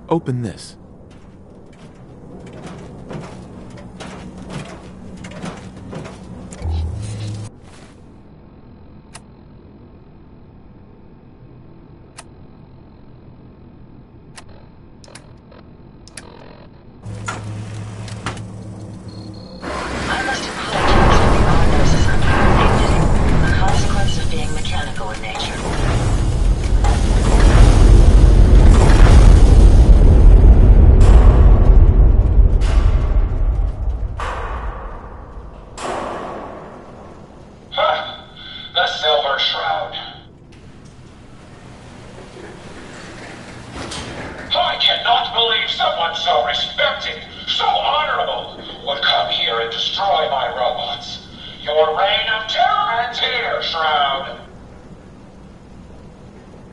Open this.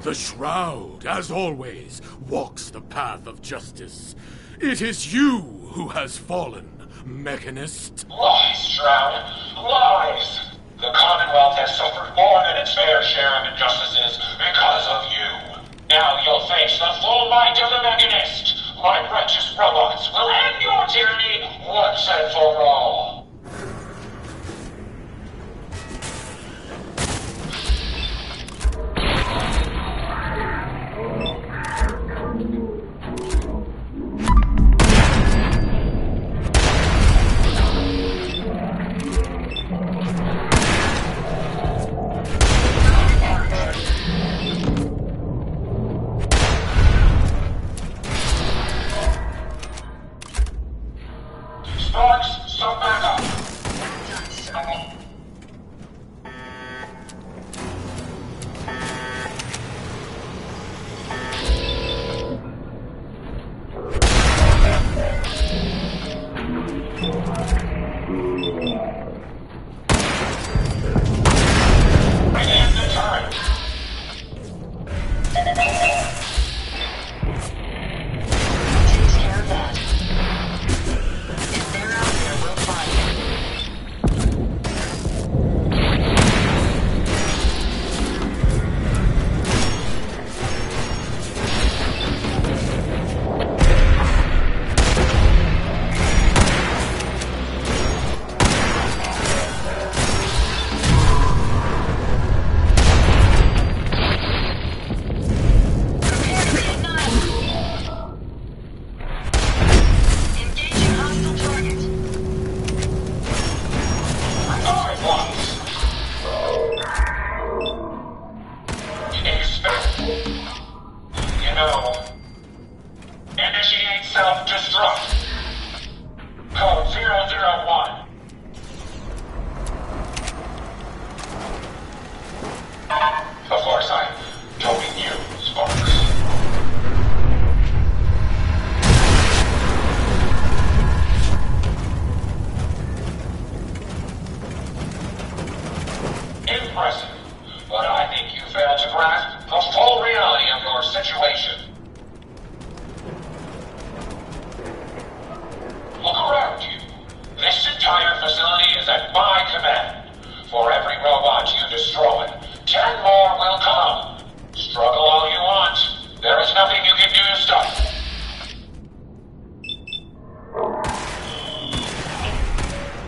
The Shroud, as always, walks the path of justice. It is you who has fallen, Mechanist. Lies, Shroud. Lies! The Commonwealth has suffered more than its fair share of injustices because of you. Now you'll face the full might of the Mechanist. My righteous robots will end your tyranny once and for all.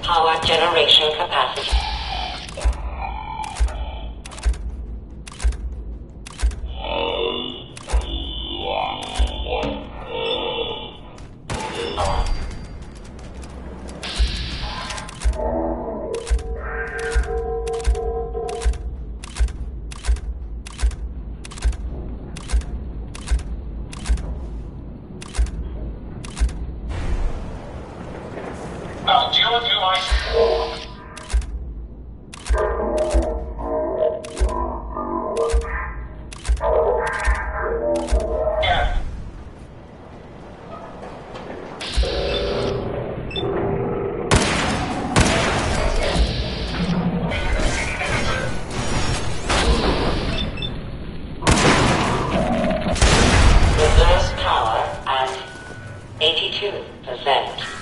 Power generation capacity. I'll deal with you myself. Yeah. Reverse power at 82%.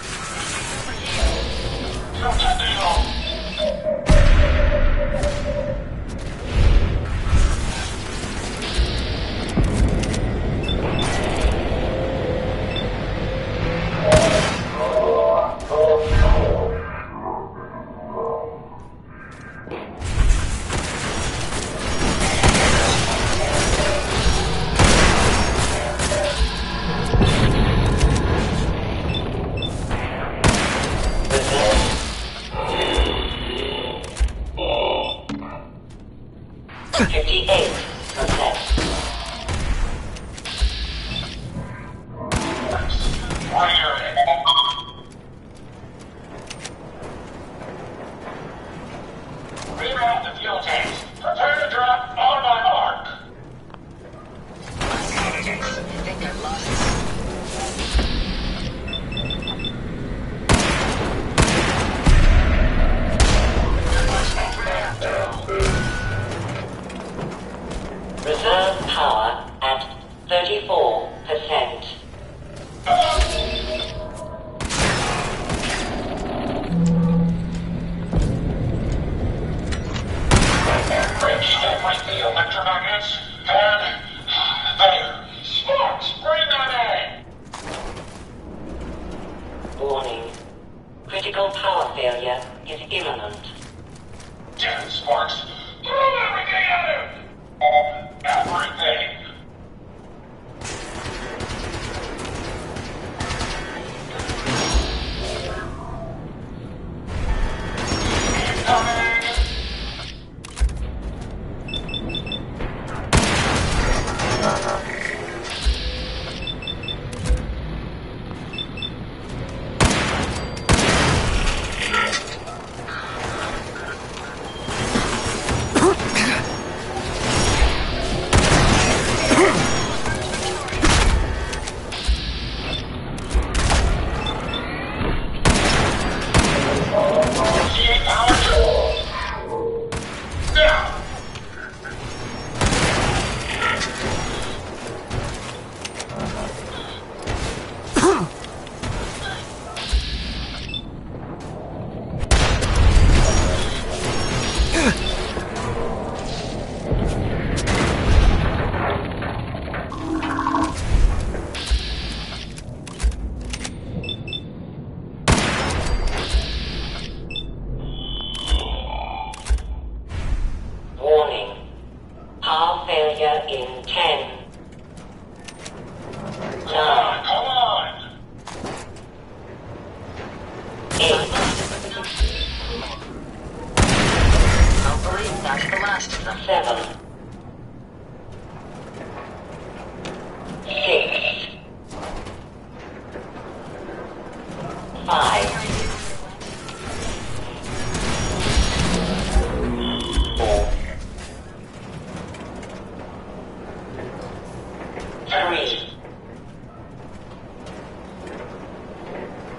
3,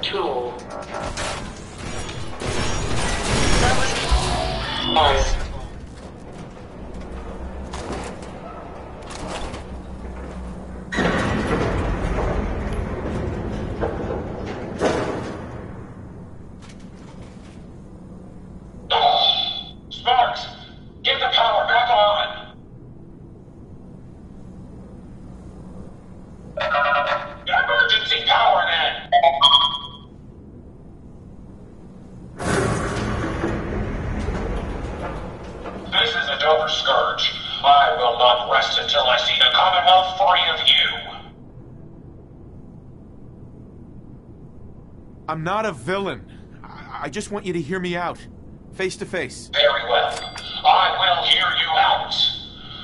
2, 1. Sparks! Get the power back on! Emergency power then! This is a Dover Scourge. I will not rest until I see the Commonwealth free of you. I'm not a villain. I just want you to hear me out. Face to face. Very well. I will hear you out.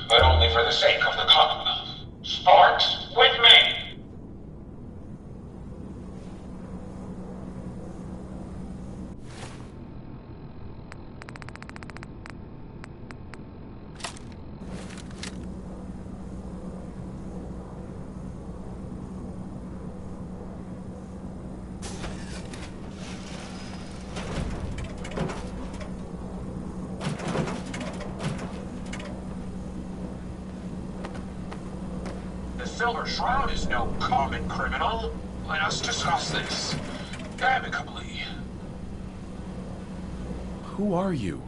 But only for the sake of the Commonwealth. Sparks, with me! The Silver Shroud is no common criminal. Let us discuss this amicably. Who are you?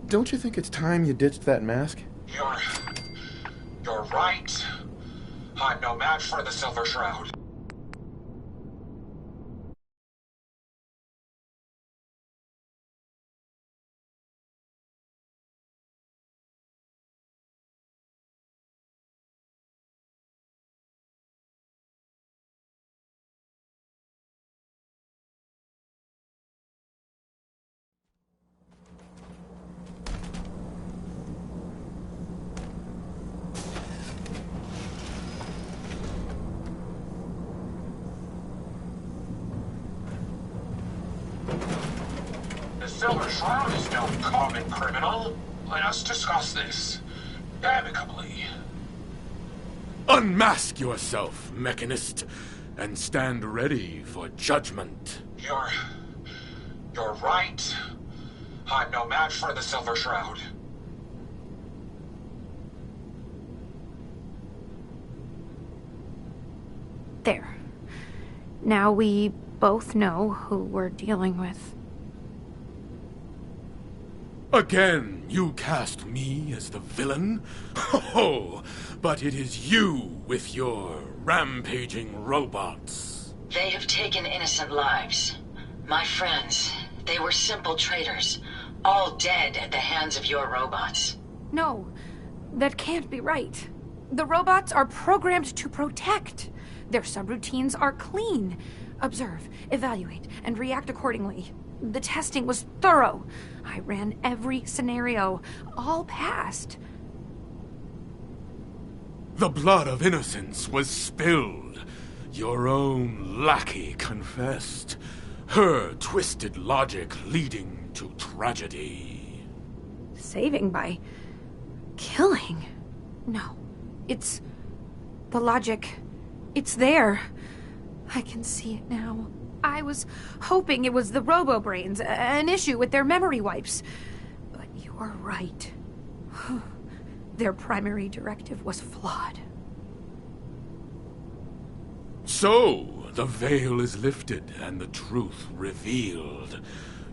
Don't you think it's time you ditched that mask? You're right. I'm no match for the Silver Shroud. The Silver Shroud is no common criminal. Let us discuss this amicably. Unmask yourself, Mechanist, and stand ready for judgment. You're right. I'm no match for the Silver Shroud. There. Now we both know who we're dealing with. Again, you cast me as the villain? Oh, but it is you with your rampaging robots. They have taken innocent lives. My friends, they were simple traitors, all dead at the hands of your robots. No, that can't be right. The robots are programmed to protect. Their subroutines are clean. Observe, evaluate, and react accordingly. The testing was thorough. I ran every scenario. All passed. The blood of innocence was spilled. Your own lackey confessed. Her twisted logic leading to tragedy. Saving by killing? No. It's the logic. It's there. I can see it now. I was hoping it was the robo-brains, an issue with their memory wipes. But you are right. Their primary directive was flawed. So, the veil is lifted and the truth revealed.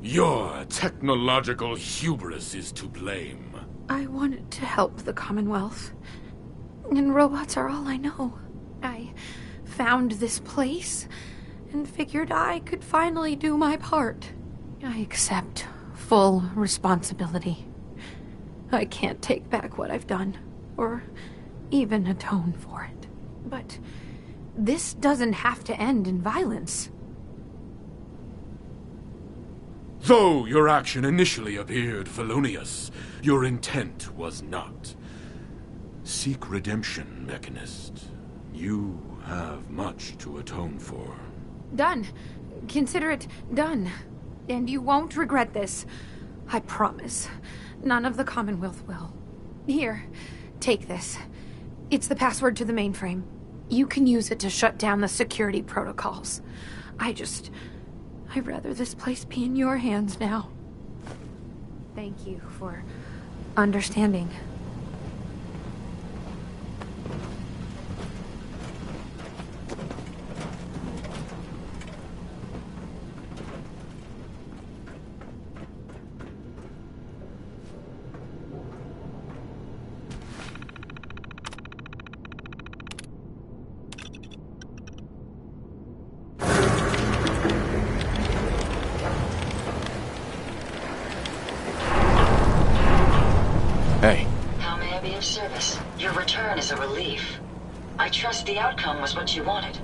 Your technological hubris is to blame. I wanted to help the Commonwealth. And robots are all I know. I found this place and figured I could finally do my part. I accept full responsibility. I can't take back what I've done, or even atone for it. But this doesn't have to end in violence. Though your action initially appeared felonious, your intent was not. Seek redemption, Mechanist. You have much to atone for. Done. Consider it done. And you won't regret this. I promise. None of the Commonwealth will. Here, take this. It's the password to the mainframe. You can use it to shut down the security protocols. I'd rather this place be in your hands now. Thank you for understanding. Hey. How may I be of service? Your return is a relief. I trust the outcome was what you wanted.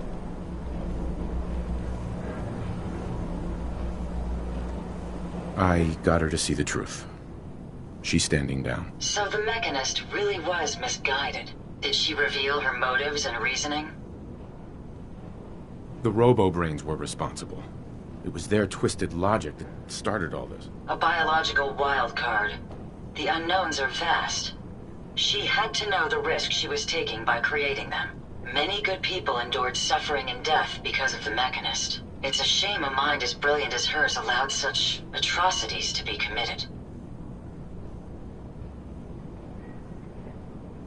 I got her to see the truth. She's standing down. So the Mechanist really was misguided. Did she reveal her motives and reasoning? The Robo-Brains were responsible. It was their twisted logic that started all this. A biological wild card. The unknowns are vast. She had to know the risk she was taking by creating them. Many good people endured suffering and death because of the Mechanist. It's a shame a mind as brilliant as hers allowed such atrocities to be committed.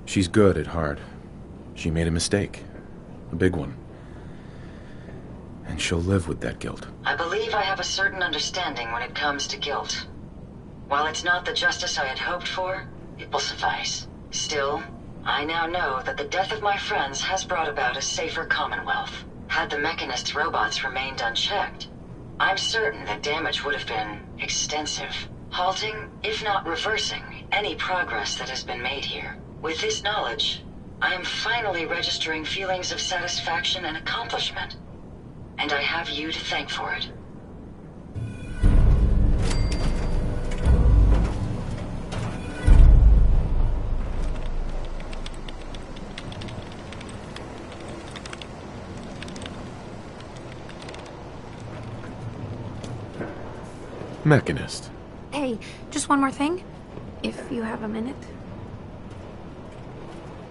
She's good at heart. She made a mistake. A big one. And she'll live with that guilt. I believe I have a certain understanding when it comes to guilt. While it's not the justice I had hoped for, it will suffice. Still, I now know that the death of my friends has brought about a safer Commonwealth. Had the Mechanist's robots remained unchecked, I'm certain that damage would have been extensive, halting, if not reversing, any progress that has been made here. With this knowledge, I am finally registering feelings of satisfaction and accomplishment. And I have you to thank for it. Mechanist. Hey, just one more thing. If you have a minute.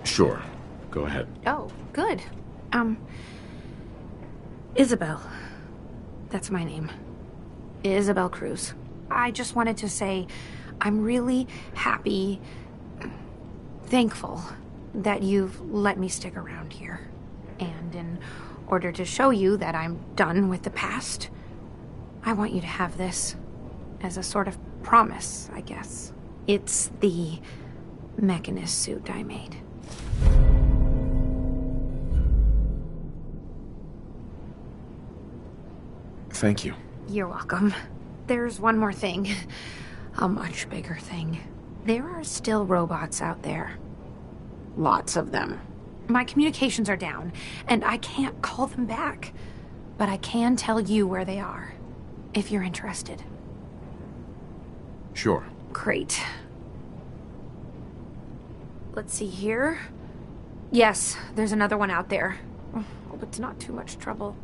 Sure. Go ahead. Oh, good. Isabel. That's my name. Isabel Cruz. I just wanted to say I'm really happy, thankful that you've let me stick around here. And in order to show you that I'm done with the past, I want you to have this as a sort of promise, I guess. It's the Mechanist suit I made. Thank you. You're welcome. There's one more thing. A much bigger thing. There are still robots out there. Lots of them. My communications are down, and I can't call them back. But I can tell you where they are, if you're interested. Sure. Great. Let's see here. Yes, there's another one out there. Hope it's not too much trouble.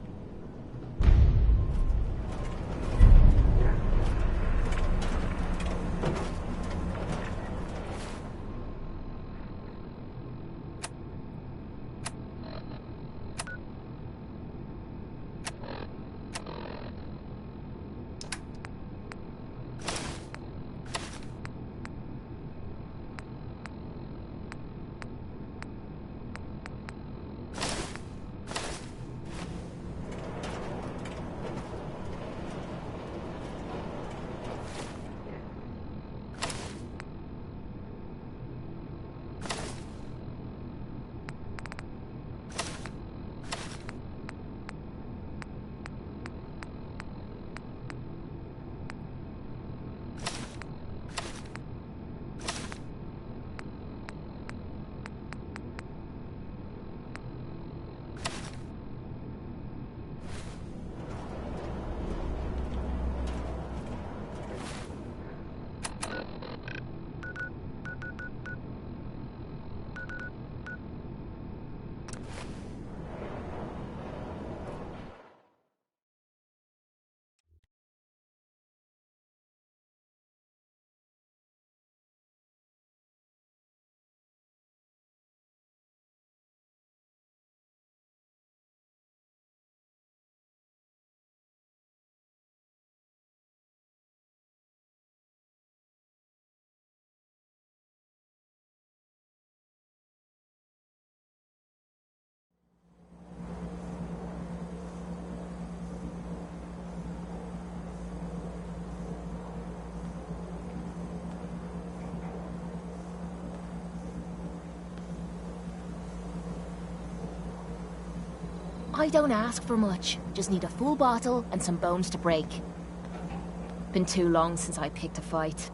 I don't ask for much. Just need a full bottle and some bones to break. Been too long since I picked a fight.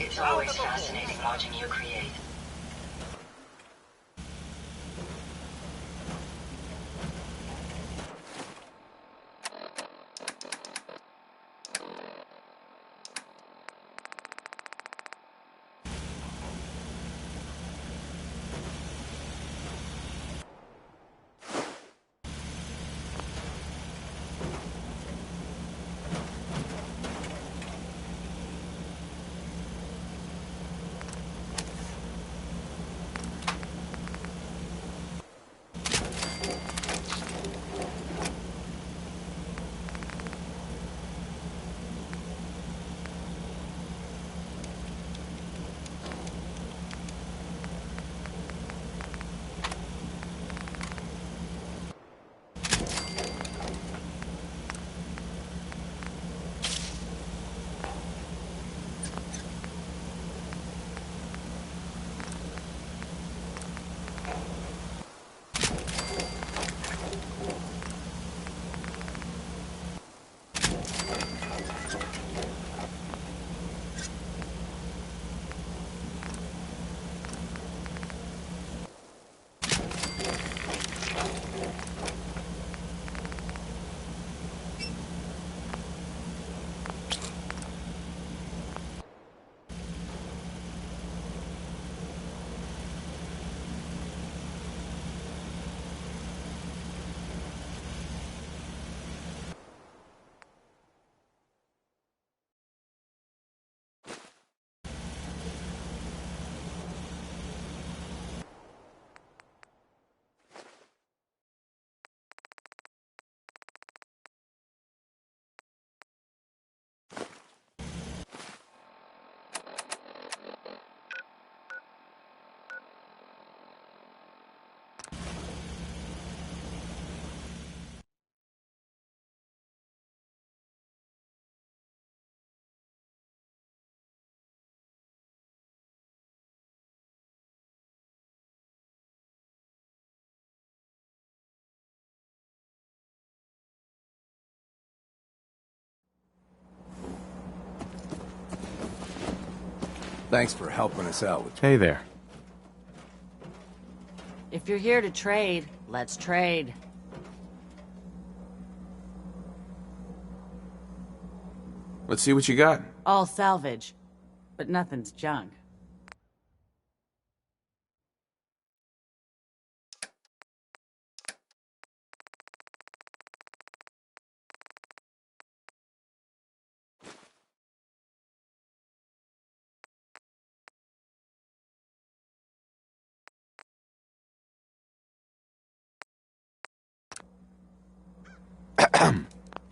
It's always fascinating watching you create. Thanks for helping us out with... Hey there. If you're here to trade, let's trade. Let's see what you got. All salvage, but nothing's junk.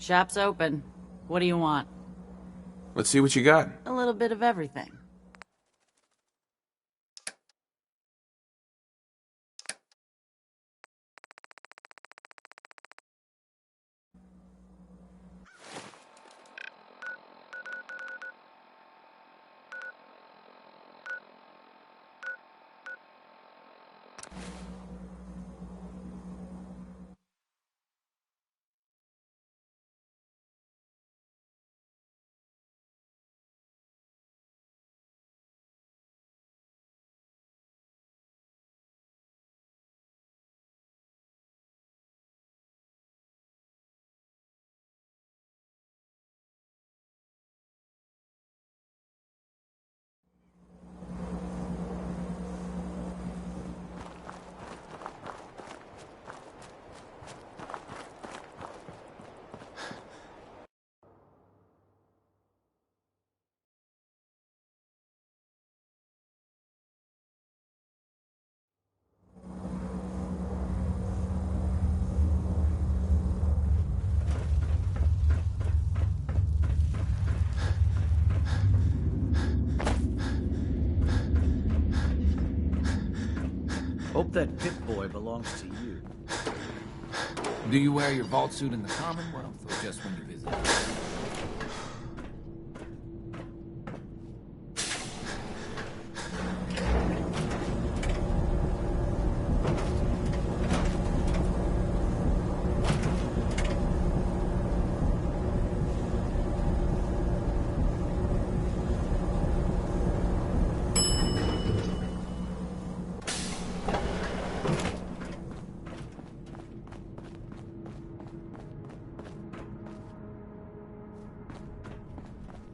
Shop's open. What do you want? Let's see what you got. A little bit of everything. Hope that Pip-Boy belongs to you. Do you wear your vault suit in the Commonwealth, or just when you visit us?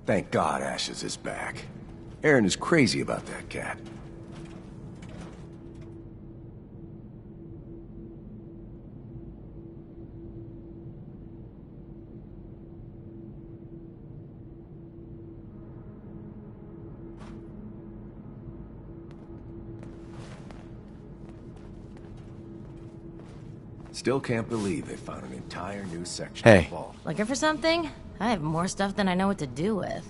Thank God Ashes is back. Aaron is crazy about that cat. Still can't believe they found an entire new section of the vault. Looking for something? I have more stuff than I know what to do with.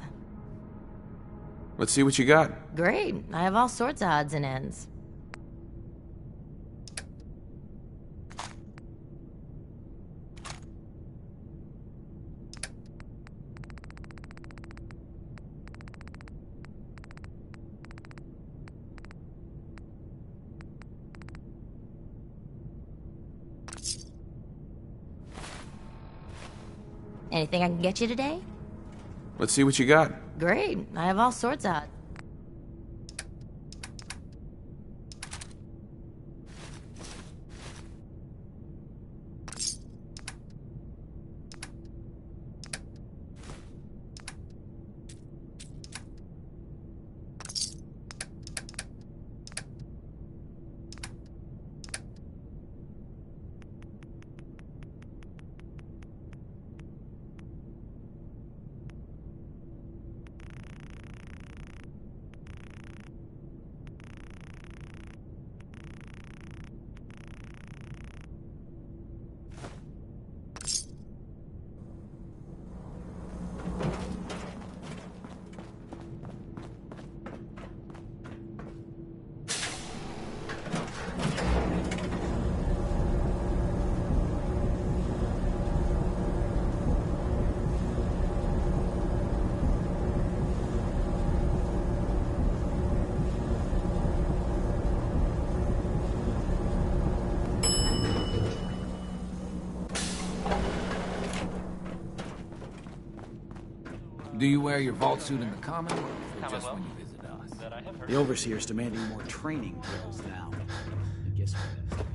Let's see what you got. Great. I have all sorts of odds and ends. Anything I can get you today? Let's see what you got. Great. I have all sorts of... Do you wear your vault suit in the Commonwealth, or just when you visit us? The Overseer's demanding more training drills now. I guess we're gonna do it.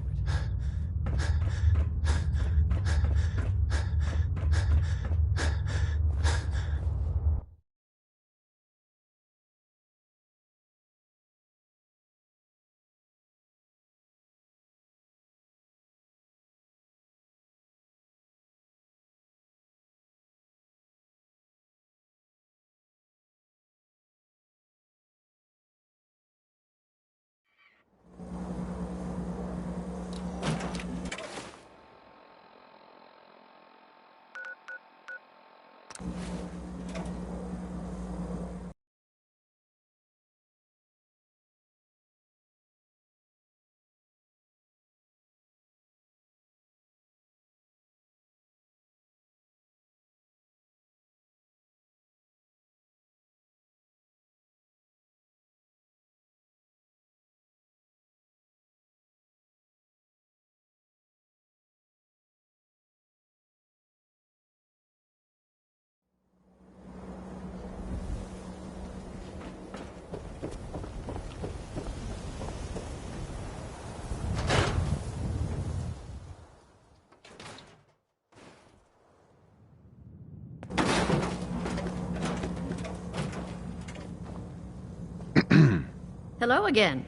Hello again.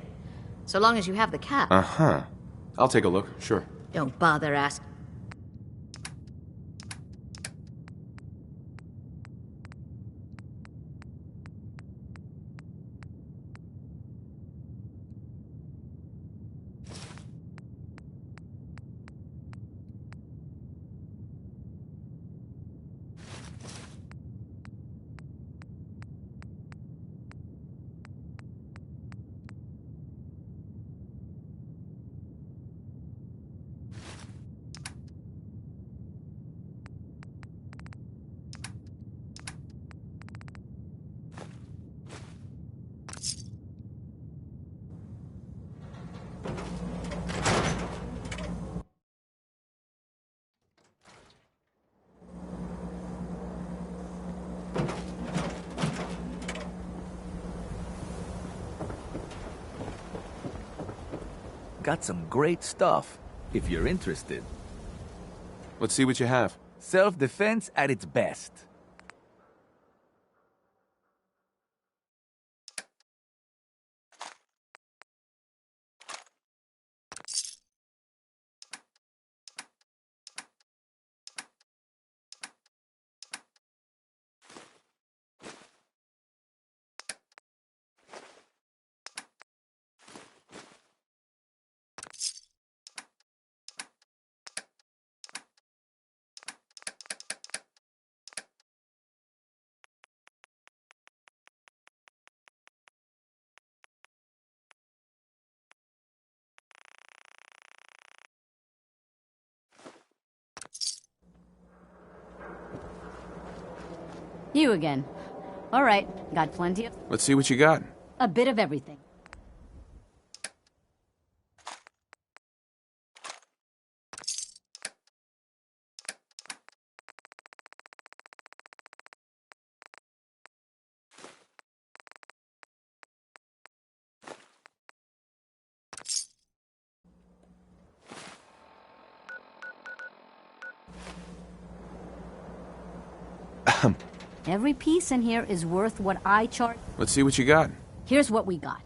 So long as you have the cap. Uh-huh. I'll take a look, sure. Don't bother asking. Got some great stuff, if you're interested. Let's see what you have. Self-defense at its best. You again. All right, got plenty of... Let's see what you got. A bit of everything. Every piece in here is worth what I charge. Let's see what you got. Here's what we got.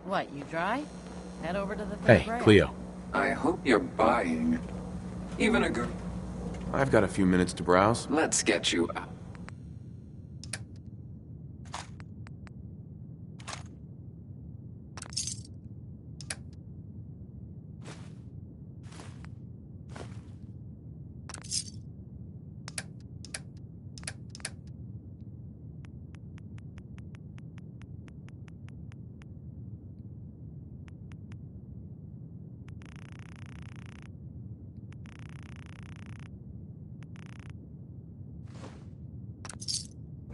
What, you dry? Head over to the Hey, Cleo. I hope you're buying. Even a good... I've got a few minutes to browse. Let's get you out.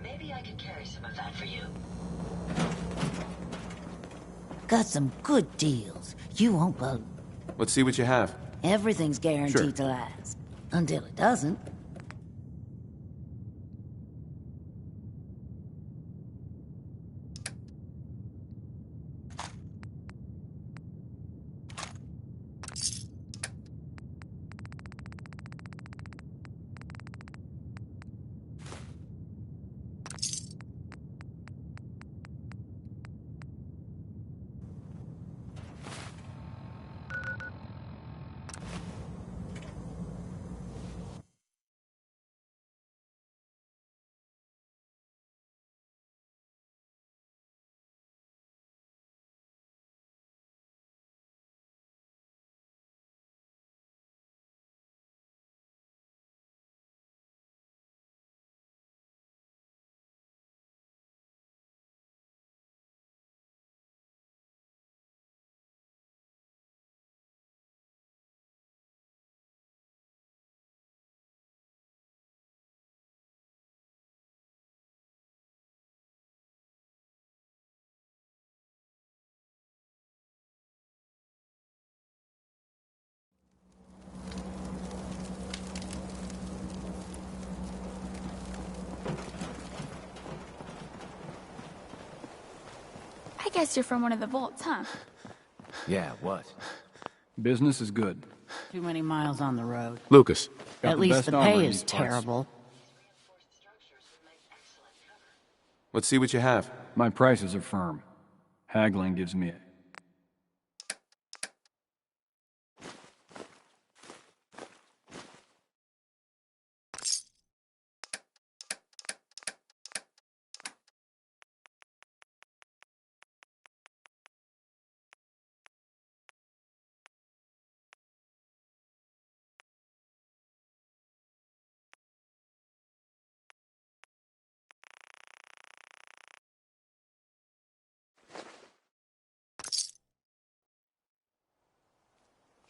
Maybe I could carry some of that for you. Got some good deals. You won't believe. Let's see what you have. Everything's guaranteed Sure. to last. Until it doesn't. I guess you're from one of the vaults, huh? Yeah, what? Business is good. Too many miles on the road. Lucas. At least the pay is terrible. Let's see what you have. My prices are firm. Haggling gives me a...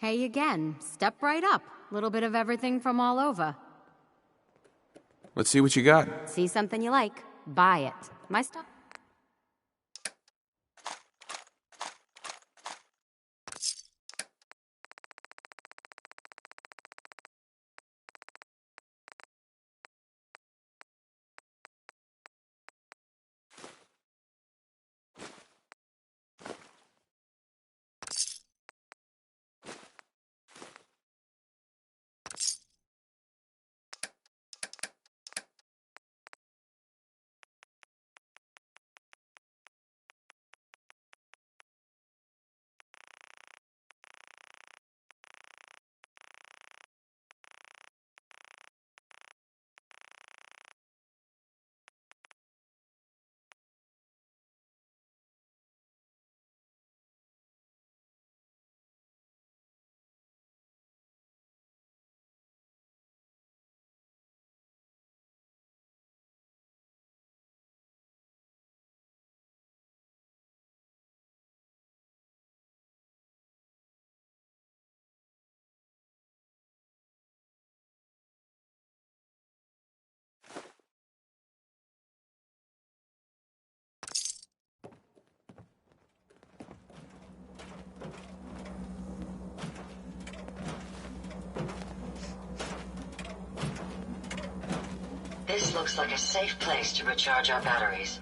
Hey again. Step right up. Little bit of everything from all over. Let's see what you got. See something you like, buy it. My stuff. This looks like a safe place to recharge our batteries.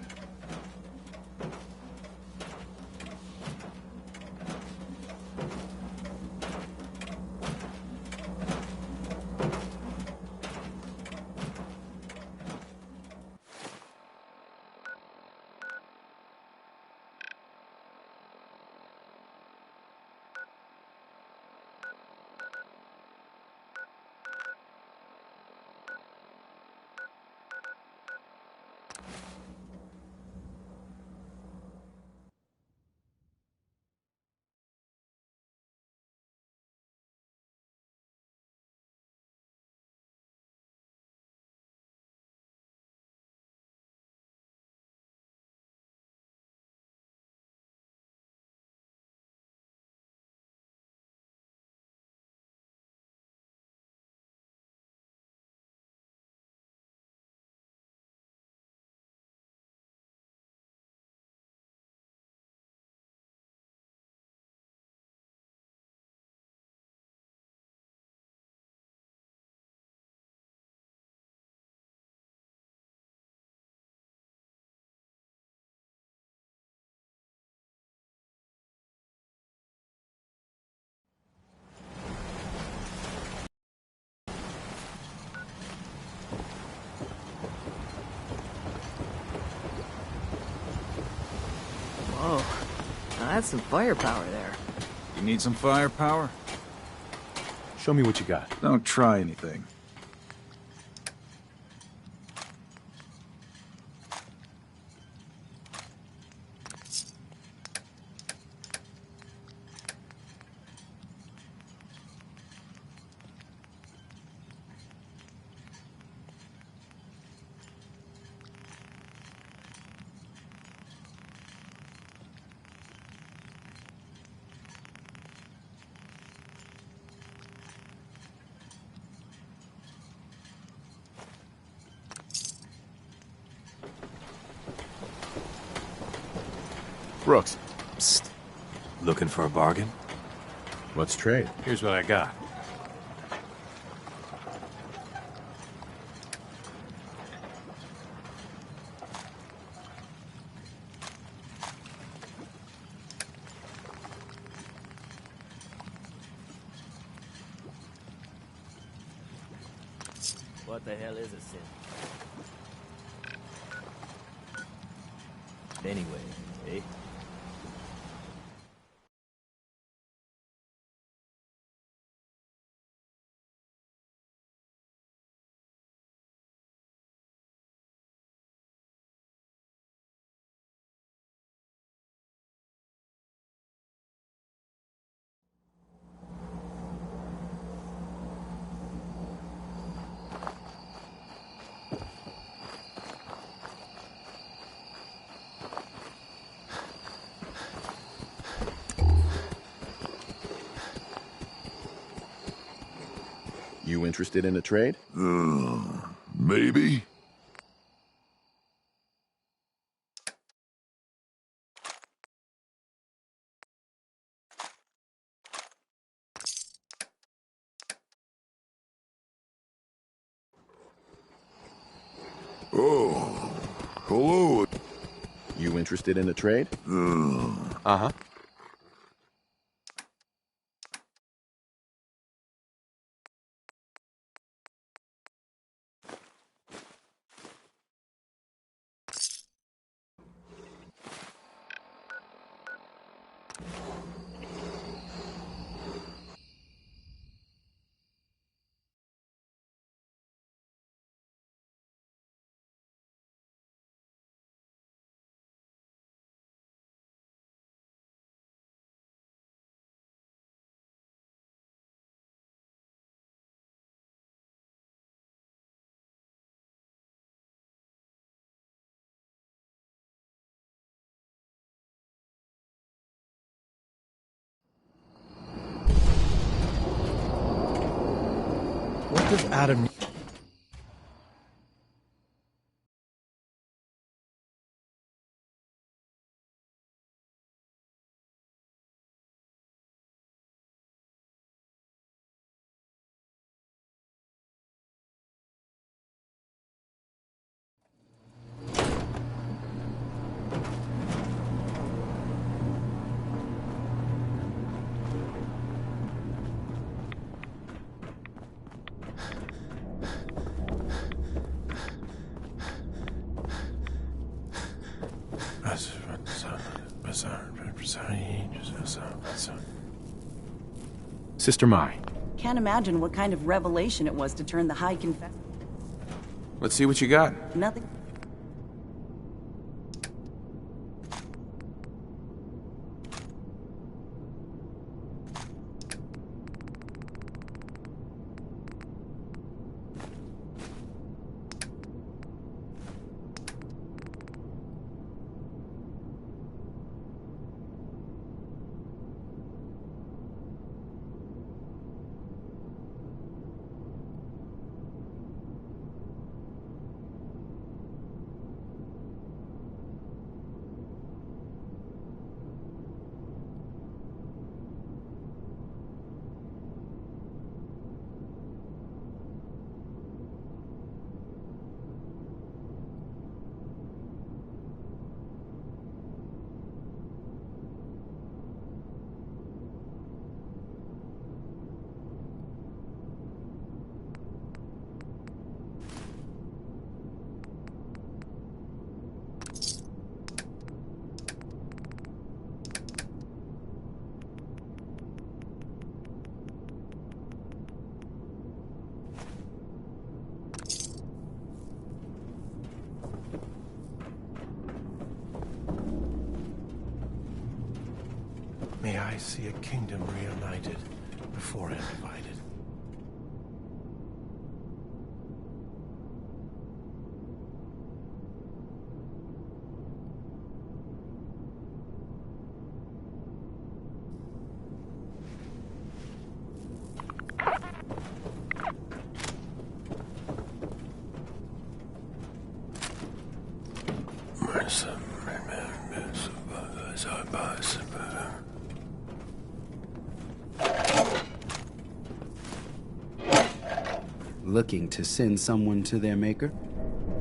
Whoa, that's some firepower there. You need some firepower? Show me what you got. Don't try anything. Brooks. Psst. Looking for a bargain? Let's trade. Here's what I got. What the hell is a sin? Anyway, eh? You interested in a trade? Maybe. Oh, hello. You interested in a trade? Uh-huh. What does Adam... Sister Mai. Can't imagine what kind of revelation it was to turn the High Confessor. Let's see what you got. Nothing. May I see a kingdom reunited before I'm divided. Looking to send someone to their maker?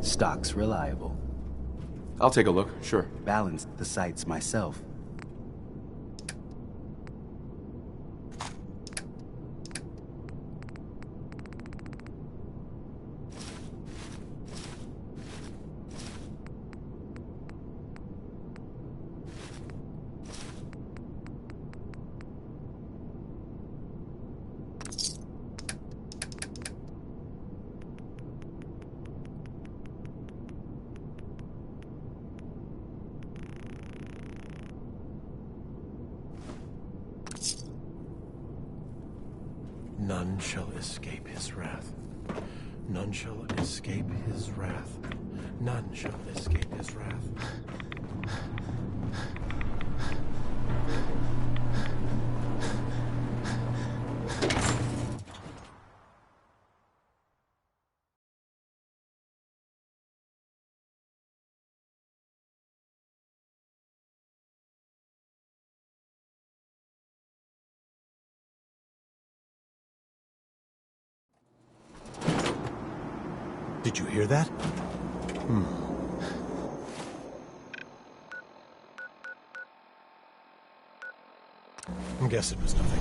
Stock's reliable. I'll take a look, sure. Balance the sites myself. None shall escape his wrath. None shall escape his wrath. None shall escape his wrath. Did you hear that? I guess it was nothing.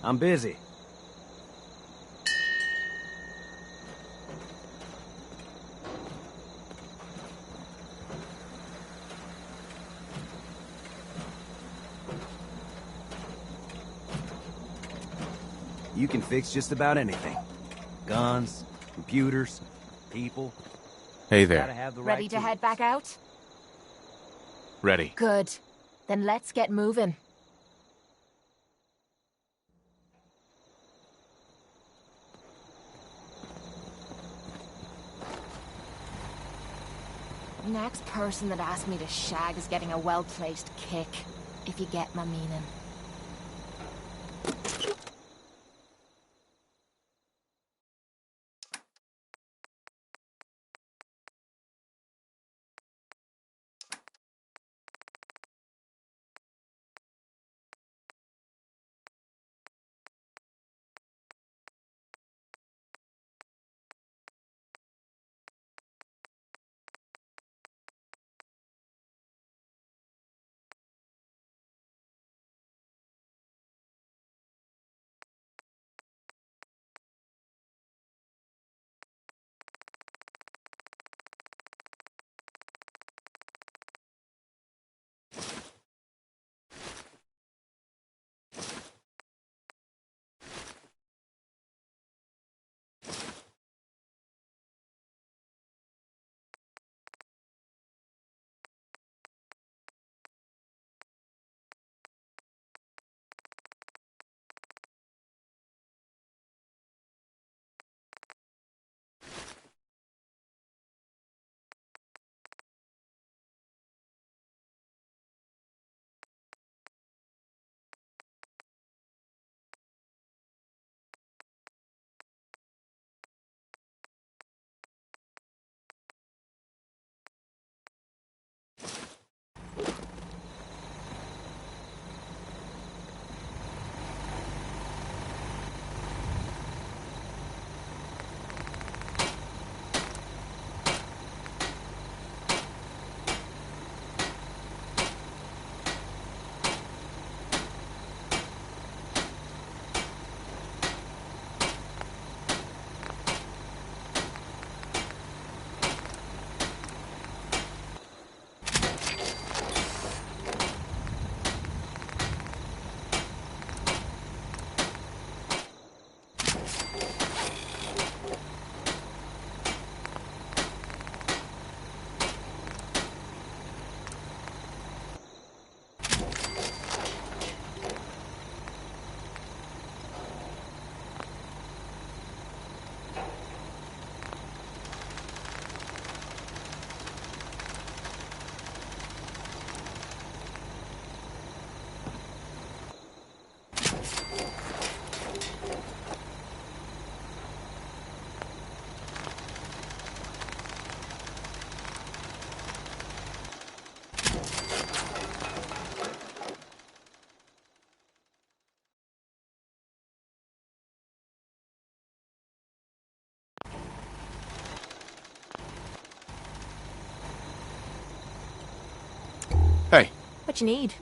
I'm busy. You can fix just about anything. Guns, computers, people. Hey Gotta there. have the Ready right to head back out? Ready. Good. Then let's get moving. Next person that asks me to shag is getting a well-placed kick, if you get my meaning. Hey. What you need?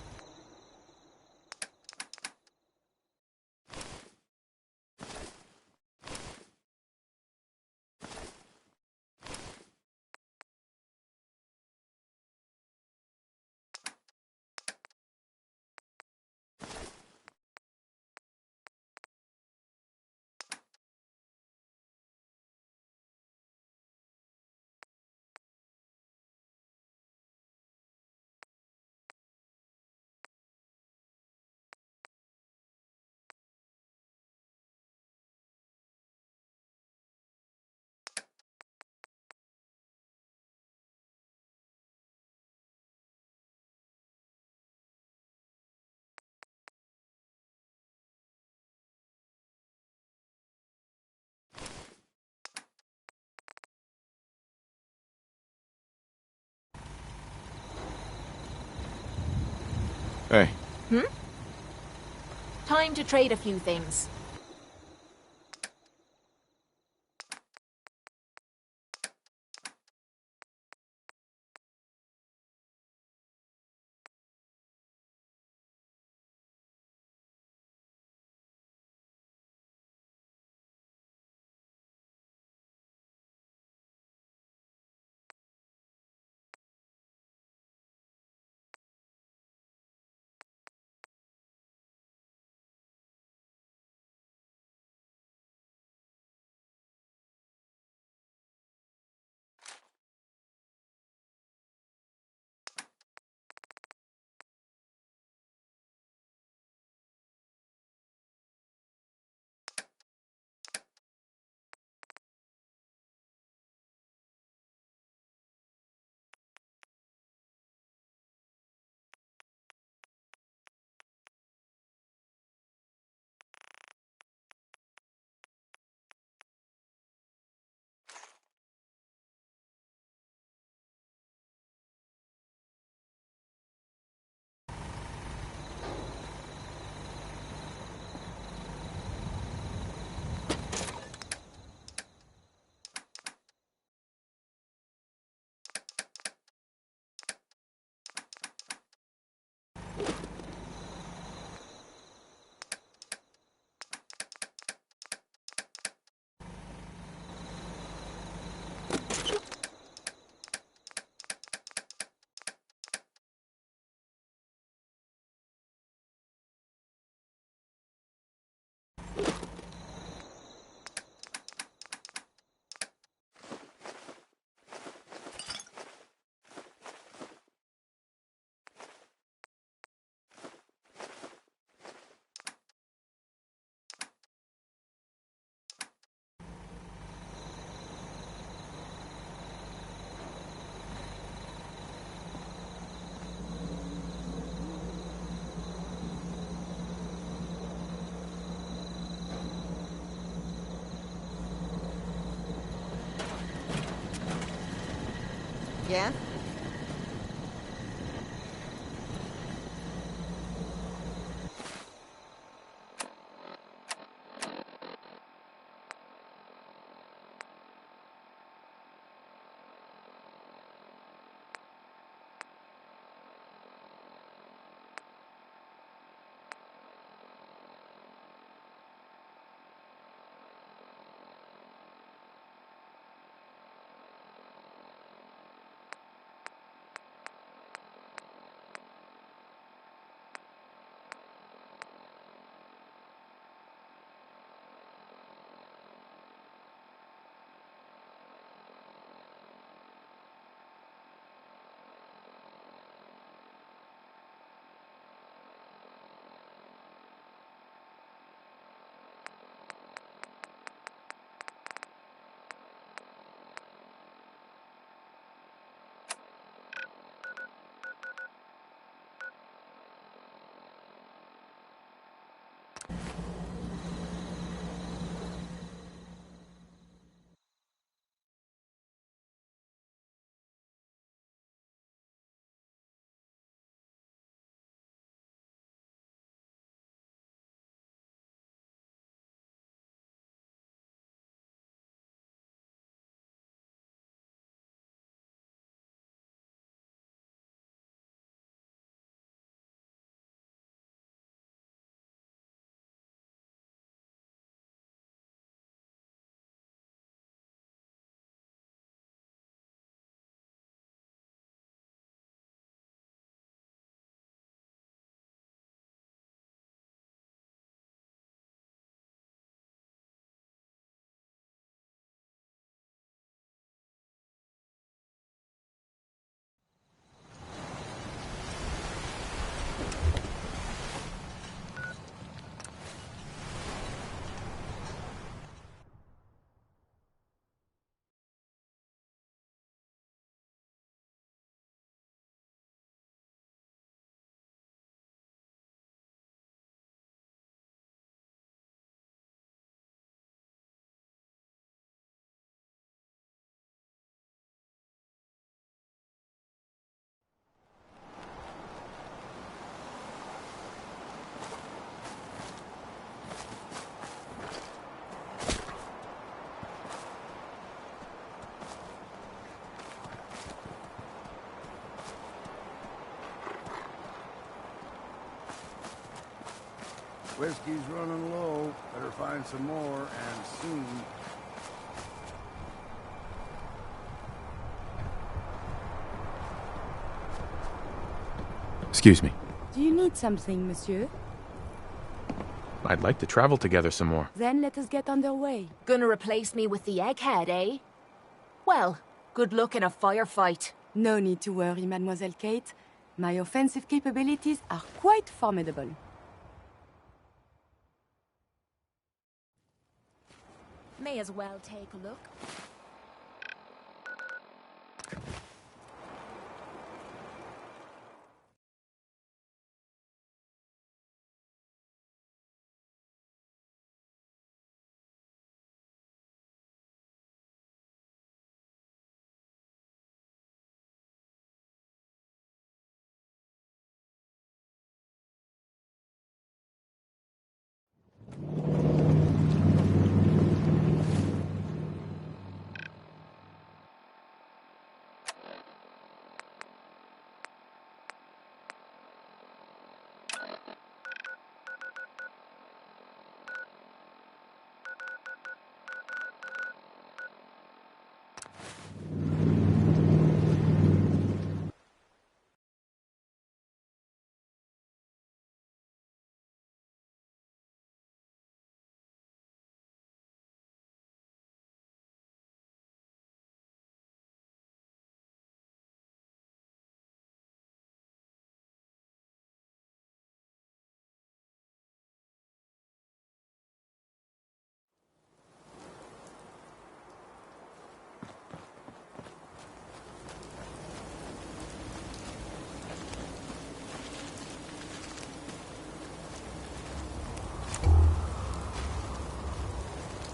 Hey. Time to trade a few things. Yeah? Whiskey's running low. Better find some more, and soon. Excuse me. Do you need something, monsieur? I'd like to travel together some more. Then let us get underway. Gonna replace me with the egghead, eh? Well, good luck in a firefight. No need to worry, Mademoiselle Kate. My offensive capabilities are quite formidable. May as well take a look.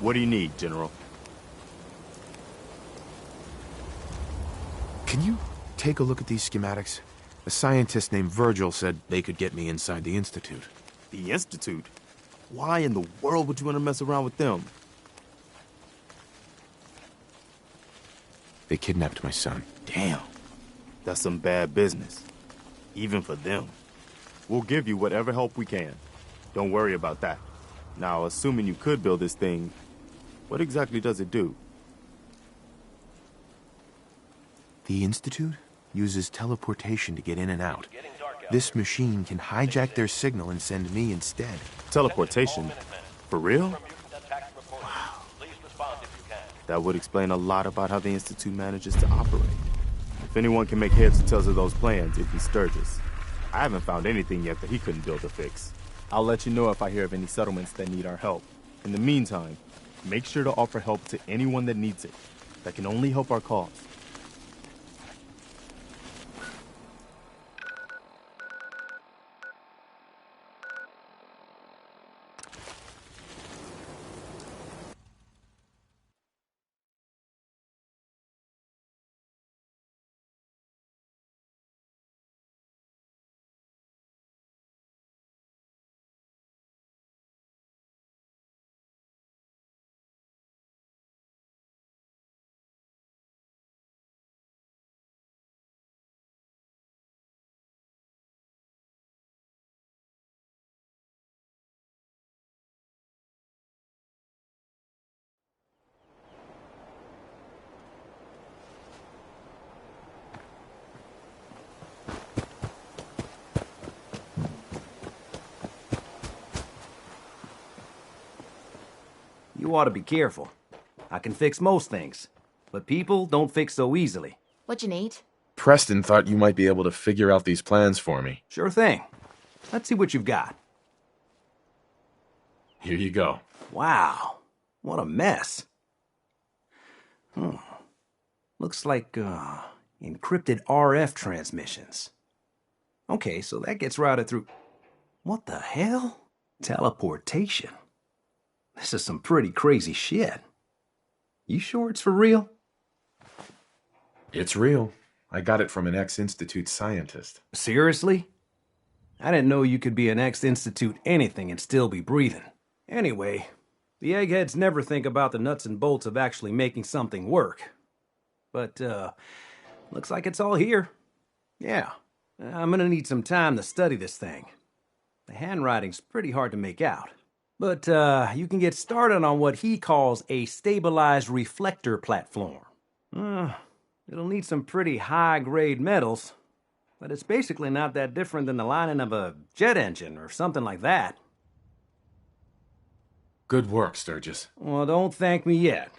What do you need, General? Can you take a look at these schematics? A scientist named Virgil said they could get me inside the Institute. The Institute? Why in the world would you want to mess around with them? They kidnapped my son. Damn. That's some bad business. Even for them. We'll give you whatever help we can. Don't worry about that. Now, assuming you could build this thing, what exactly does it do? The Institute uses teleportation to get in and out. This machine can hijack their signal and send me instead. Teleportation? For real? Wow. That would explain a lot about how the Institute manages to operate. If anyone can make heads or tails of those plans, it'd be Sturgis. I haven't found anything yet that he couldn't build or fix. I'll let you know if I hear of any settlements that need our help. In the meantime, make sure to offer help to anyone that needs it. That can only help our cause. You ought to be careful. I can fix most things, but people don't fix so easily. What you need? Preston thought you might be able to figure out these plans for me. Sure thing. Let's see what you've got. Here you go. Wow, what a mess. Looks like, encrypted RF transmissions. Okay, so that gets routed through... What the hell? Teleportation. This is some pretty crazy shit. You sure it's for real? It's real. I got it from an ex-Institute scientist. Seriously? I didn't know you could be an ex-Institute anything and still be breathing. Anyway, the eggheads never think about the nuts and bolts of actually making something work. But, looks like it's all here. Yeah, I'm gonna need some time to study this thing. The handwriting's pretty hard to make out. But, you can get started on what he calls a stabilized reflector platform. It'll need some pretty high-grade metals, but it's basically not that different than the lining of a jet engine or something like that. Good work, Sturgis. Well, don't thank me yet.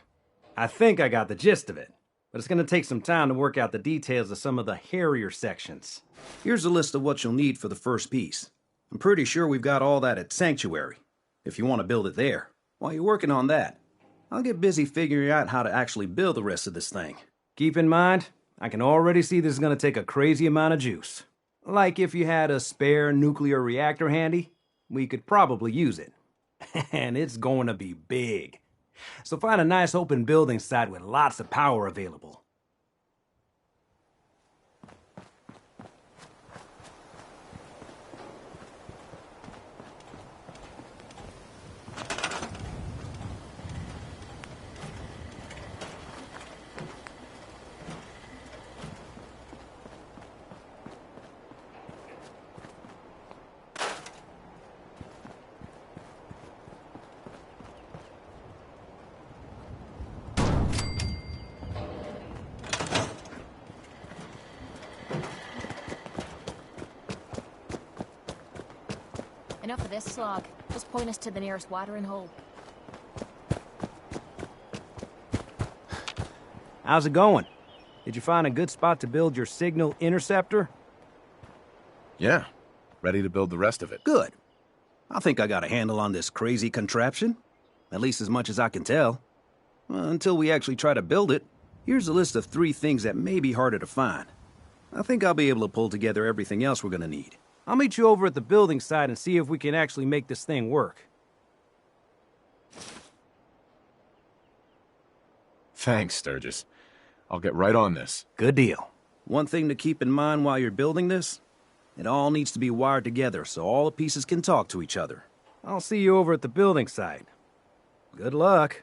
I think I got the gist of it, but it's gonna take some time to work out the details of some of the hairier sections. Here's a list of what you'll need for the first piece. I'm pretty sure we've got all that at Sanctuary, if you want to build it there. While you're working on that, I'll get busy figuring out how to actually build the rest of this thing. Keep in mind, I can already see this is gonna take a crazy amount of juice. Like if you had a spare nuclear reactor handy, we could probably use it. And it's going to be big. So find a nice open building site with lots of power available. Enough of this slog. Just point us to the nearest watering hole. How's it going? Did you find a good spot to build your signal interceptor? Yeah. Ready to build the rest of it. Good. I think I got a handle on this crazy contraption. At least as much as I can tell. Until we actually try to build it, here's a list of 3 things that may be harder to find. I think I'll be able to pull together everything else we're gonna need. I'll meet you over at the building site and see if we can actually make this thing work. Thanks, Sturgis. I'll get right on this. Good deal. One thing to keep in mind while you're building this, it all needs to be wired together so all the pieces can talk to each other. I'll see you over at the building site. Good luck.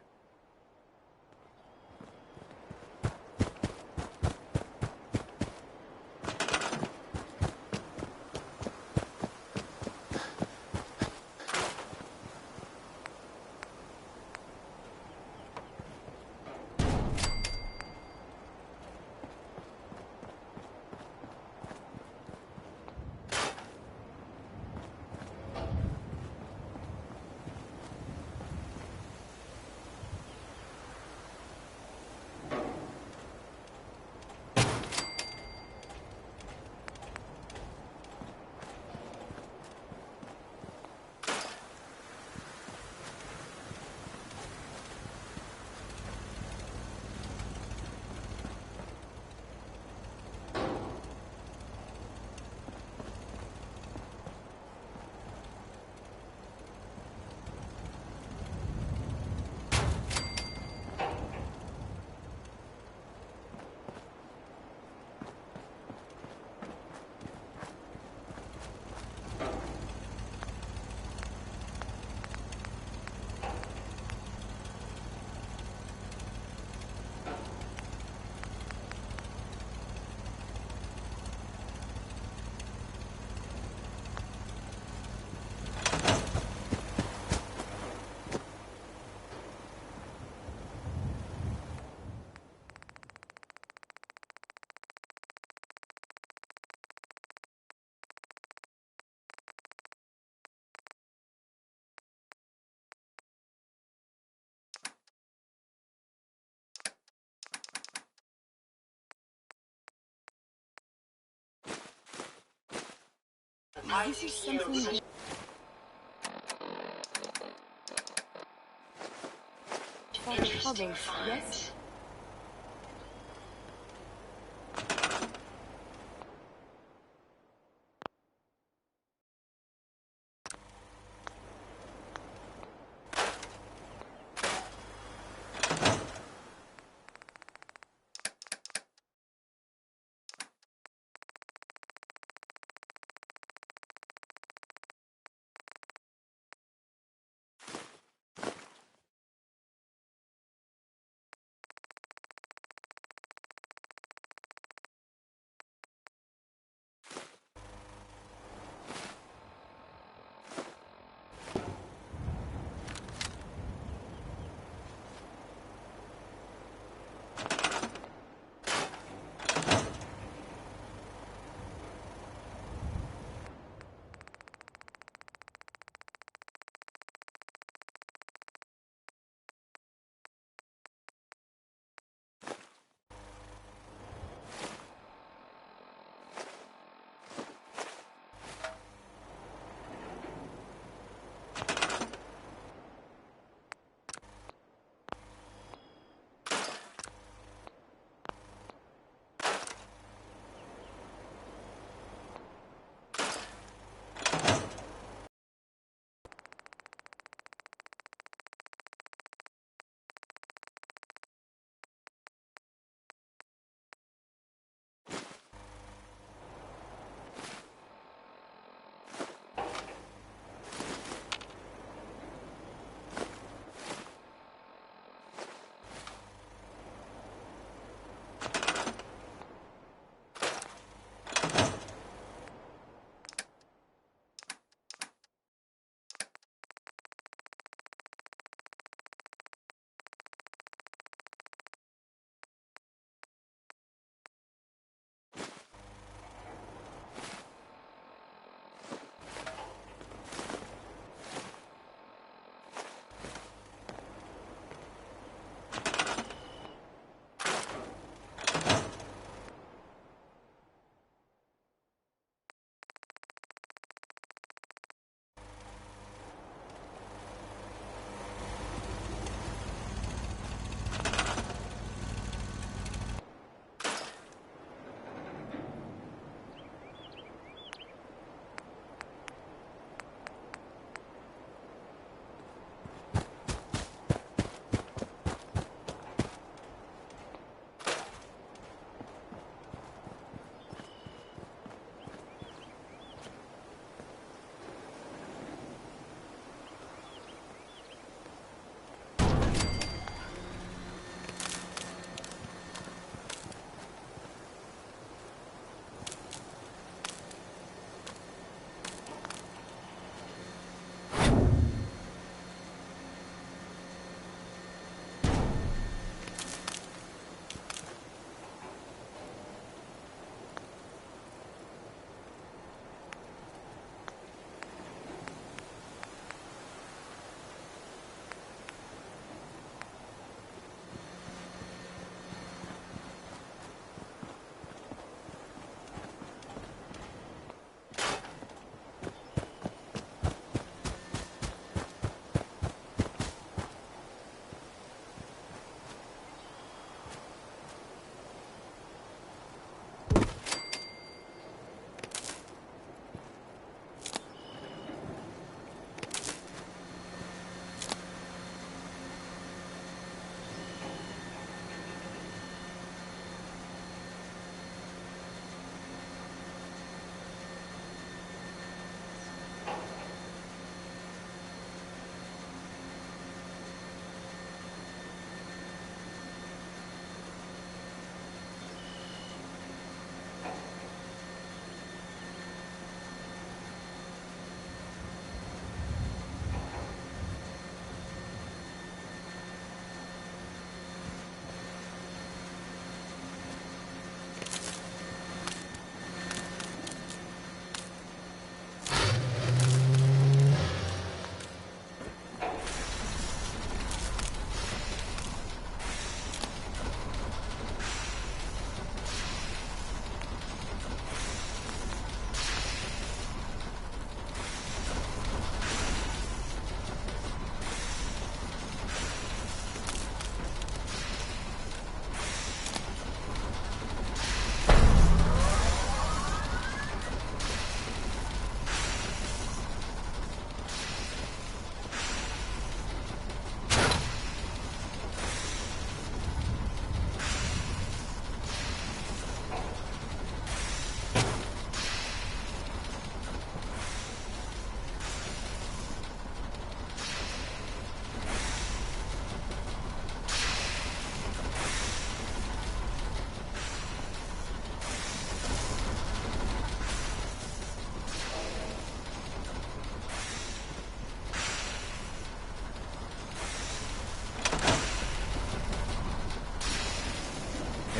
This is something... For the troubles, yes?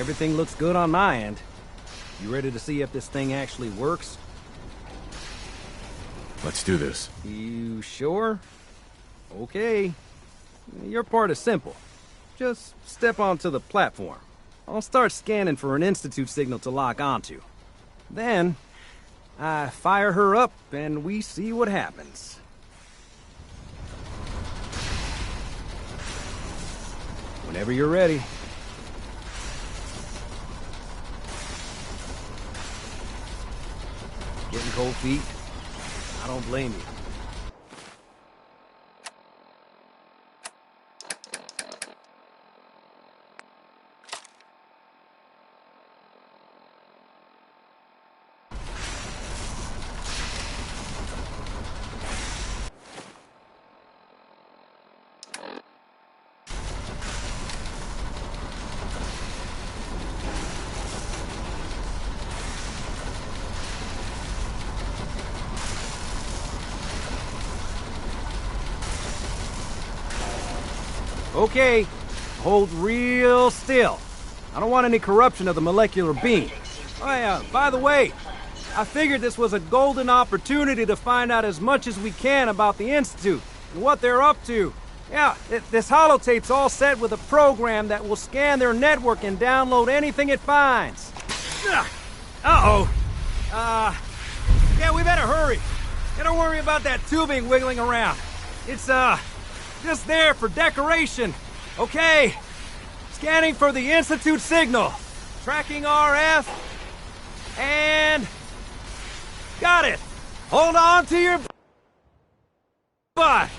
Everything looks good on my end. You ready to see if this thing actually works? Let's do this. You sure? Okay. Your part is simple. Just step onto the platform. I'll start scanning for an Institute signal to lock onto. Then, I fire her up and we see what happens. Whenever you're ready. Getting cold feet? I don't blame you. Okay, hold real still. I don't want any corruption of the molecular beam. Oh yeah, by the way, I figured this was a golden opportunity to find out as much as we can about the Institute and what they're up to. Yeah, this holotape's all set with a program that will scan their network and download anything it finds. Uh-oh. Yeah, we better hurry. And don't worry about that tubing wiggling around. It's, just there for decoration. Okay. Scanning for the Institute signal. Tracking RF. And... got it. Hold on to your butt.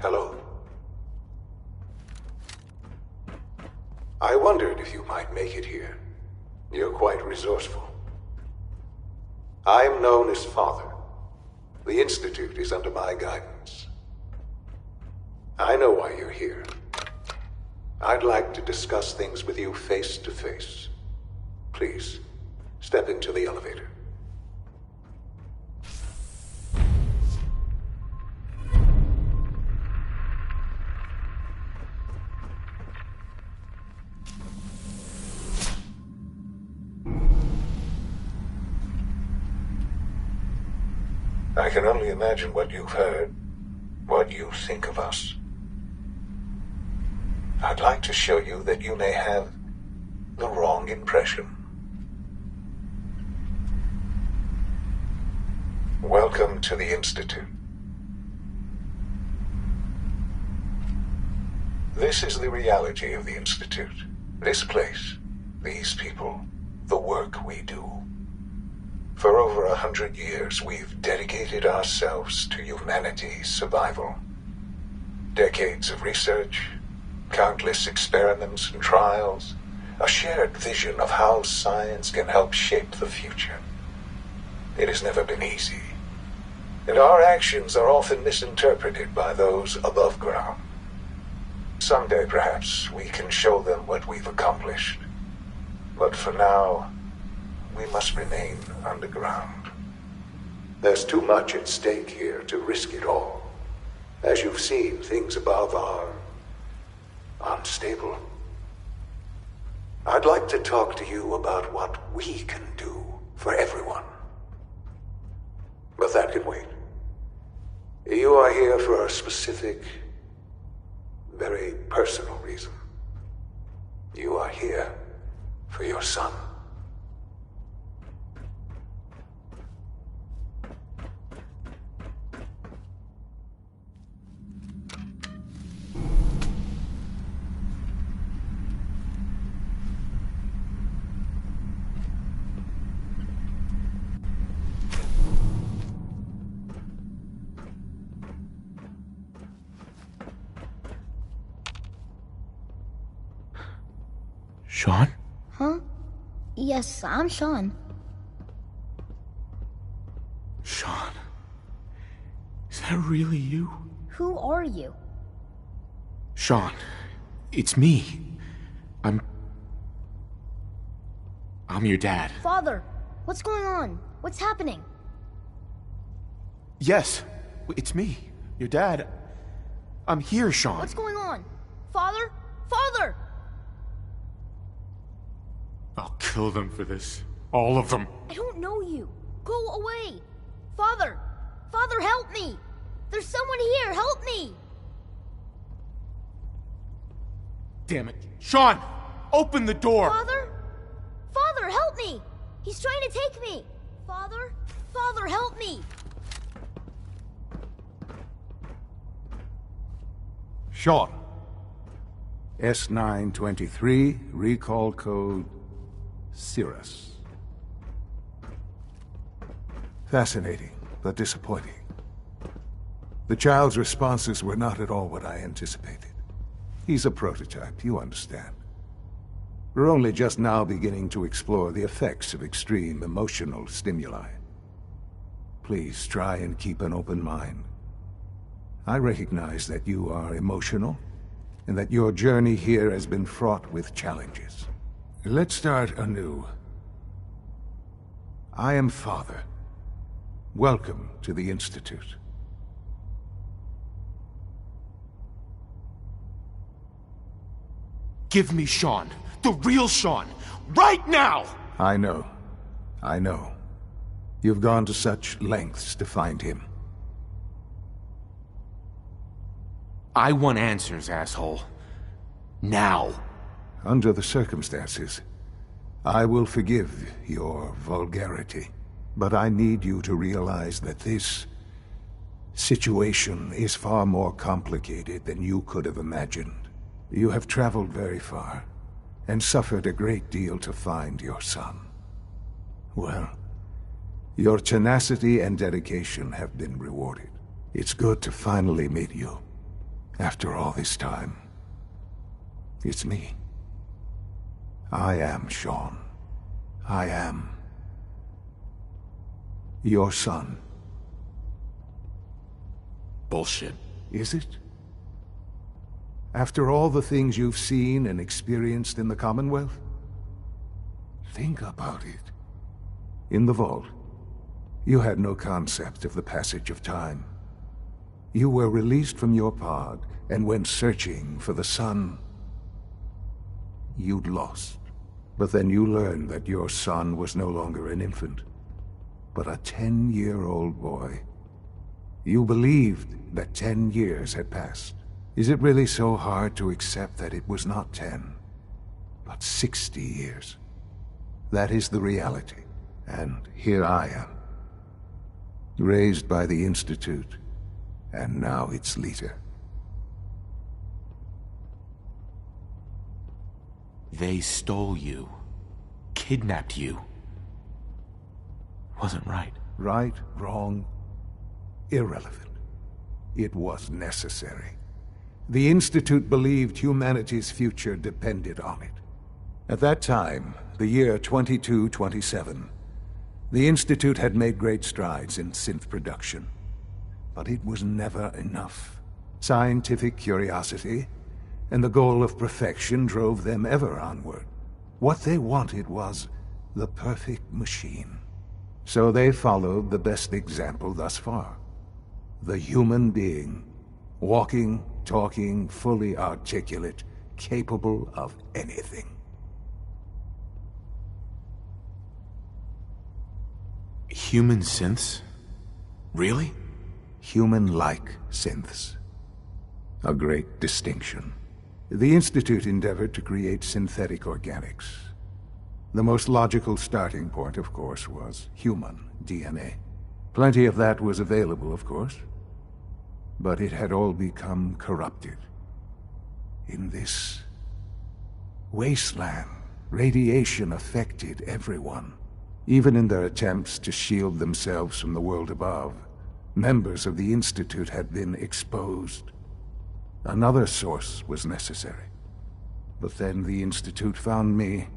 Hello. I wondered if you might make it here. You're quite resourceful. I'm known as Father. The Institute is under my guidance. I know why you're here. I'd like to discuss things with you face to face. Please, step into the elevator. I can only imagine what you've heard, what you think of us. I'd like to show you that you may have the wrong impression. Welcome to the Institute. This is the reality of the Institute. This place, these people, the work we do. For over 100 years, we've dedicated ourselves to humanity's survival. Decades of research, countless experiments and trials, a shared vision of how science can help shape the future. It has never been easy, and our actions are often misinterpreted by those above ground. Someday, perhaps, we can show them what we've accomplished. But for now, we must remain underground. There's too much at stake here to risk it all. As you've seen, things above are unstable. I'd like to talk to you about what we can do for everyone. But that can wait. You are here for a specific, very personal reason. You are here for your son. Sean? Huh? Yes, I'm Sean. Sean? Is that really you? Who are you? Sean, it's me. I'm your dad. Father, what's going on? What's happening? Yes, it's me, your dad. I'm here, Sean. What's going on? Father? Father! I'll kill them for this. All of them. I don't know you. Go away. Father! Father, help me! There's someone here, help me! Damn it. Sean! Open the door! Father? Father, help me! He's trying to take me! Father? Father, help me! Sean. S923, recall code Cirrus. Fascinating, but disappointing. The child's responses were not at all what I anticipated. He's a prototype, you understand. We're only just now beginning to explore the effects of extreme emotional stimuli. Please try and keep an open mind. I recognize that you are emotional, and that your journey here has been fraught with challenges. Let's start anew. I am Father. Welcome to the Institute. Give me Sean. The real Sean. Right now! I know. I know. You've gone to such lengths to find him. I want answers, asshole. Now. Under the circumstances, I will forgive your vulgarity. But I need you to realize that this situation is far more complicated than you could have imagined. You have traveled very far, and suffered a great deal to find your son. Well, your tenacity and dedication have been rewarded. It's good to finally meet you. After all this time, it's me. I am Sean. I am your son. Bullshit. Is it? After all the things you've seen and experienced in the Commonwealth? Think about it. In the vault, you had no concept of the passage of time. You were released from your pod and went searching for the sun you'd lost. But then you learned that your son was no longer an infant, but a 10-year-old boy. You believed that 10 years had passed. Is it really so hard to accept that it was not 10, but 60 years? That is the reality. And here I am, raised by the Institute, and now its leader. They stole you. Kidnapped you. Wasn't right. Right, wrong, irrelevant. It was necessary. The Institute believed humanity's future depended on it. At that time, the year 2227, the Institute had made great strides in synth production. But it was never enough. Scientific curiosity and the goal of perfection drove them ever onward. What they wanted was the perfect machine. So they followed the best example thus far. The human being, walking, talking, fully articulate, capable of anything. Human synths? Really? Human-like synths. A great distinction. The Institute endeavored to create synthetic organics. The most logical starting point, of course, was human DNA. Plenty of that was available, of course. But it had all become corrupted. In this wasteland, radiation affected everyone. Even in their attempts to shield themselves from the world above, members of the Institute had been exposed. Another source was necessary. But then the Institute found me,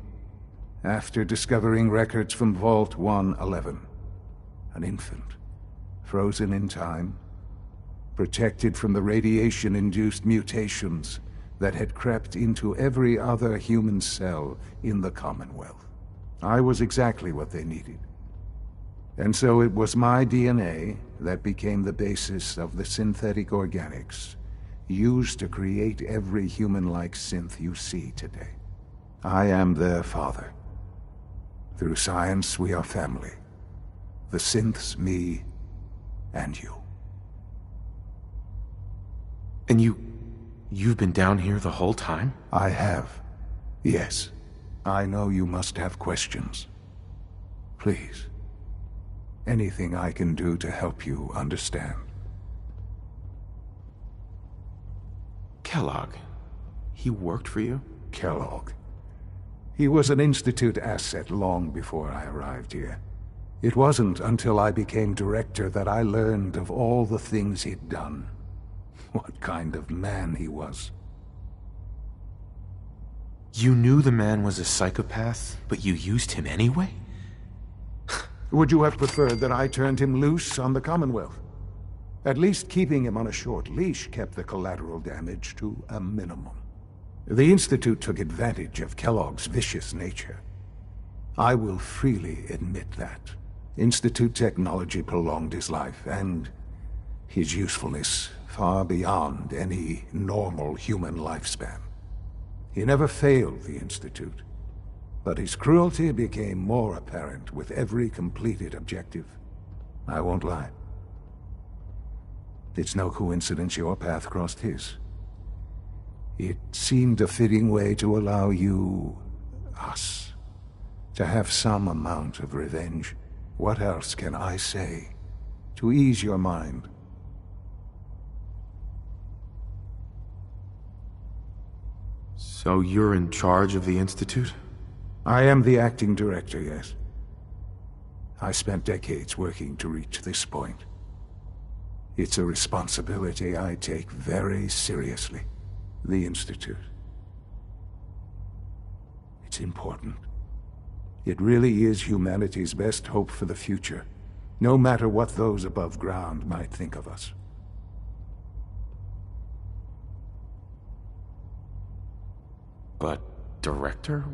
after discovering records from Vault 111. An infant, frozen in time, protected from the radiation-induced mutations that had crept into every other human cell in the Commonwealth. I was exactly what they needed. And so it was my DNA that became the basis of the synthetic organics used to create every human-like synth you see today. I am their father. Through science, we are family. The synths, me, and you. And you've been down here the whole time? I have. Yes. I know you must have questions. Please. Anything I can do to help you understand. Kellogg. He worked for you? Kellogg. He was an Institute asset long before I arrived here. It wasn't until I became director that I learned of all the things he'd done. What kind of man he was. You knew the man was a psychopath, but you used him anyway? Would you have preferred that I turned him loose on the Commonwealth? At least keeping him on a short leash kept the collateral damage to a minimum. The Institute took advantage of Kellogg's vicious nature. I will freely admit that. Institute technology prolonged his life, and his usefulness far beyond any normal human lifespan. He never failed the Institute, but his cruelty became more apparent with every completed objective. I won't lie. It's no coincidence your path crossed his. It seemed a fitting way to allow you, us, to have some amount of revenge. What else can I say to ease your mind? So you're in charge of the Institute? I am the acting director, yes. I spent decades working to reach this point. It's a responsibility I take very seriously. The Institute. It's important. It really is humanity's best hope for the future, no matter what those above ground might think of us. But, director?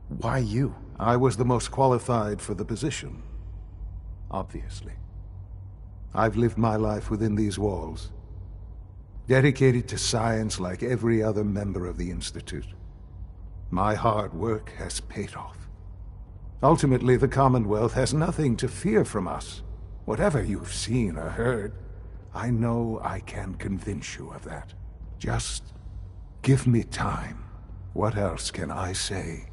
Why you? I was the most qualified for the position. Obviously. I've lived my life within these walls, dedicated to science like every other member of the Institute. My hard work has paid off. Ultimately, the Commonwealth has nothing to fear from us. Whatever you've seen or heard, I know I can convince you of that. Just give me time. What else can I say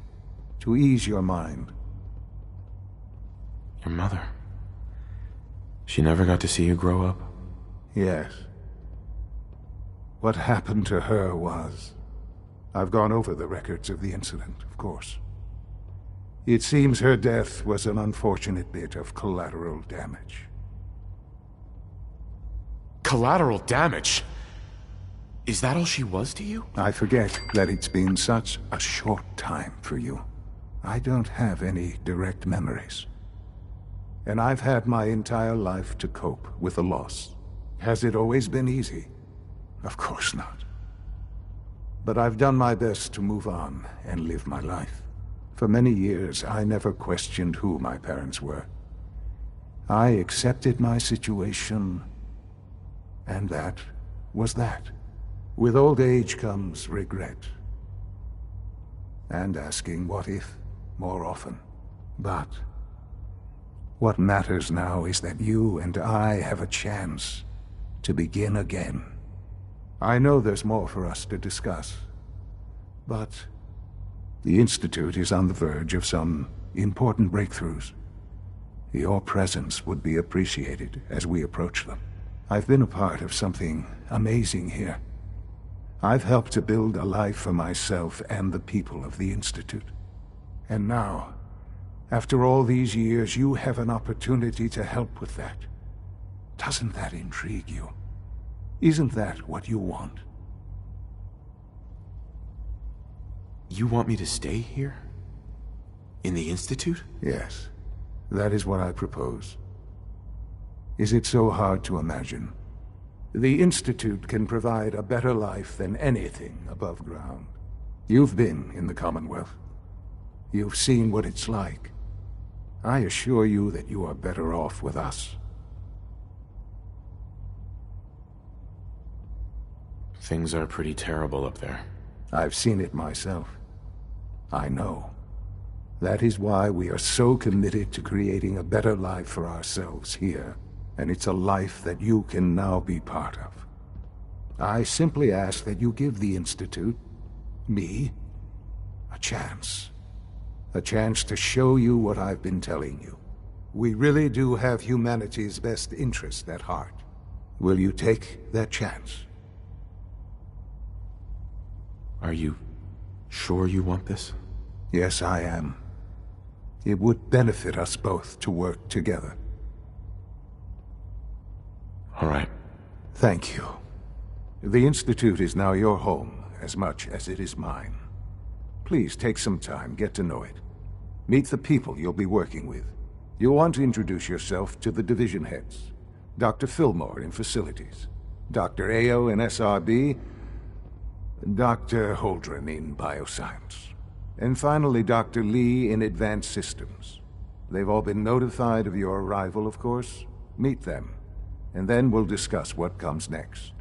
to ease your mind? Your mother. She never got to see you grow up? Yes. What happened to her was... I've gone over the records of the incident, of course. It seems her death was an unfortunate bit of collateral damage. Collateral damage? Is that all she was to you? I forget that it's been such a short time for you. I don't have any direct memories. And I've had my entire life to cope with the loss. Has it always been easy? Of course not. But I've done my best to move on and live my life. For many years, I never questioned who my parents were. I accepted my situation, and that was that. With old age comes regret. And asking what if more often. But what matters now is that you and I have a chance to begin again. I know there's more for us to discuss, but the Institute is on the verge of some important breakthroughs. Your presence would be appreciated as we approach them. I've been a part of something amazing here. I've helped to build a life for myself and the people of the Institute. And now, after all these years, you have an opportunity to help with that. Doesn't that intrigue you? Isn't that what you want? You want me to stay here? In the Institute? Yes. That is what I propose. Is it so hard to imagine? The Institute can provide a better life than anything above ground. You've been in the Commonwealth. You've seen what it's like. I assure you that you are better off with us. Things are pretty terrible up there. I've seen it myself. I know. That is why we are so committed to creating a better life for ourselves here. And it's a life that you can now be part of. I simply ask that you give the Institute, me, a chance. A chance to show you what I've been telling you. We really do have humanity's best interest at heart. Will you take that chance? Are you sure you want this? Yes, I am. It would benefit us both to work together. All right. Thank you. The Institute is now your home, as much as it is mine. Please take some time, get to know it. Meet the people you'll be working with. You'll want to introduce yourself to the division heads. Dr. Fillmore in Facilities, Dr. Ayo in SRB, Dr. Holdren in Bioscience, and finally Dr. Lee in Advanced Systems. They've all been notified of your arrival, of course. Meet them, and then we'll discuss what comes next.